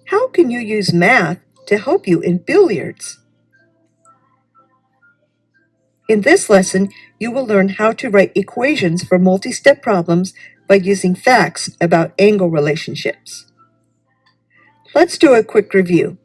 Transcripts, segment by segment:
How can you use math to help you in billiards? In this lesson, you will learn how to write equations for multi-step problems by using facts about angle relationships. Let's do a quick review.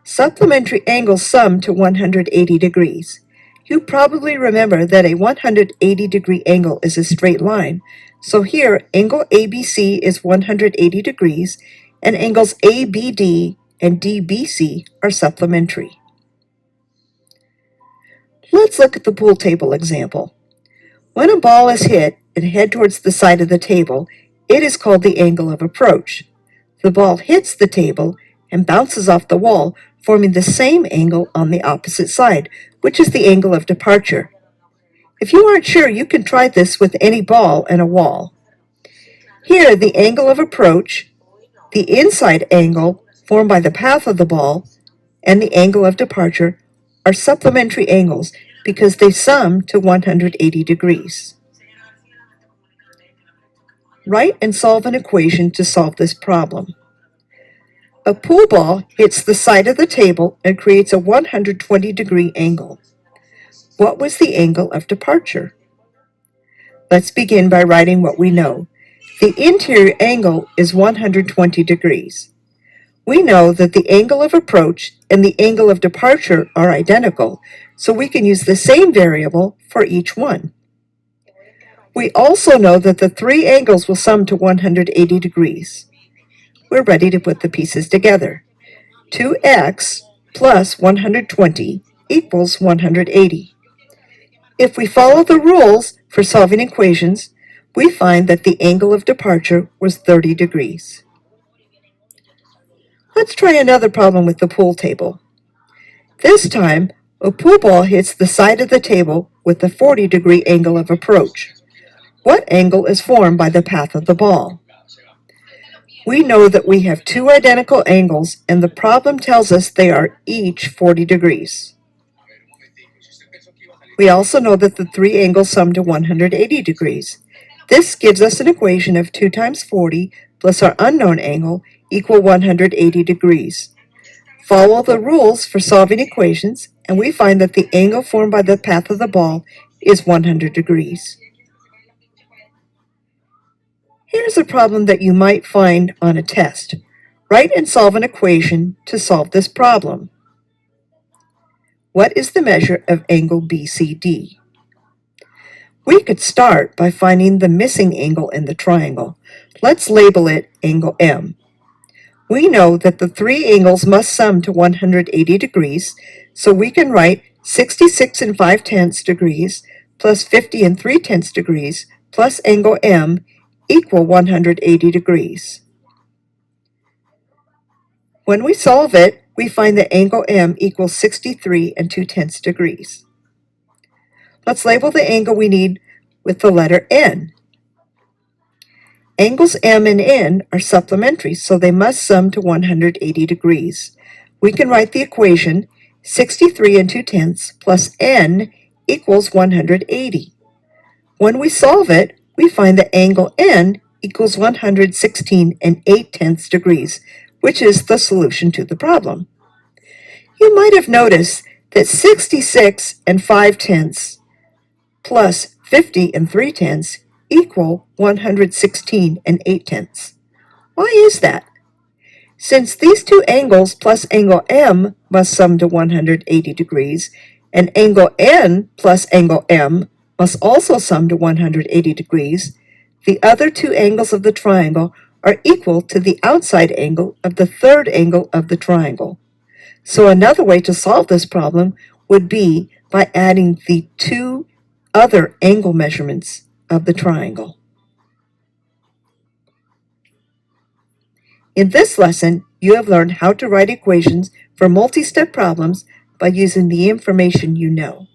Supplementary angles sum to 180 degrees. You probably remember that a 180-degree angle is a straight line, so here angle ABC is 180 degrees, and angles ABD and DBC are supplementary. Let's look at the pool table example. When a ball is hit and head towards the side of the table, it is called the angle of approach. The ball hits the table and bounces off the wall, forming the same angle on the opposite side, which is the angle of departure. If you aren't sure, you can try this with any ball and a wall. Here, the angle of approach, the inside angle formed by the path of the ball, and the angle of departure are supplementary angles because they sum to 180 degrees. Write and solve an equation to solve this problem. A pool ball hits the side of the table and creates a 120-degree angle. What was the angle of departure? Let's begin by writing what we know. The interior angle is 120 degrees. We know that the angle of approach and the angle of departure are identical, so we can use the same variable for each one. We also know that the three angles will sum to 180 degrees. We're ready to put the pieces together. 2x plus 120 equals 180. If we follow the rules for solving equations, we find that the angle of departure was 30 degrees. Let's try another problem with the pool table. This time, a pool ball hits the side of the table with a 40-degree angle of approach. What angle is formed by the path of the ball? We know that we have two identical angles, and the problem tells us they are each 40 degrees. We also know that the three angles sum to 180 degrees. This gives us an equation of 2 times 40 plus our unknown angle equal 180 degrees. Follow the rules for solving equations, and we find that the angle formed by the path of the ball is 100 degrees. Here's a problem that you might find on a test. Write and solve an equation to solve this problem. What is the measure of angle BCD? We could start by finding the missing angle in the triangle. Let's label it angle M. We know that the three angles must sum to 180 degrees, so we can write 66 and 5/10 degrees plus 50 and 3/10 degrees plus angle M equal 180 degrees. When we solve it, we find that angle M equals 63 and 2/10 degrees. Let's label the angle we need with the letter N. Angles M and N are supplementary, so they must sum to 180 degrees. We can write the equation 63 and 2/10 plus N equals 180. When we solve it, we find that angle N equals 116 and 8/10 degrees, which is the solution to the problem. You might have noticed that 66 and 5/10 plus 50 and 3/10 equal 116 and 8/10. Why is that? Since these two angles plus angle M must sum to 180 degrees, and angle N plus angle M must also sum to 180 degrees, the other two angles of the triangle are equal to the outside angle of the third angle of the triangle. So another way to solve this problem would be by adding the two other angle measurements of the triangle. In this lesson, you have learned how to write equations for multi-step problems by using the information you know.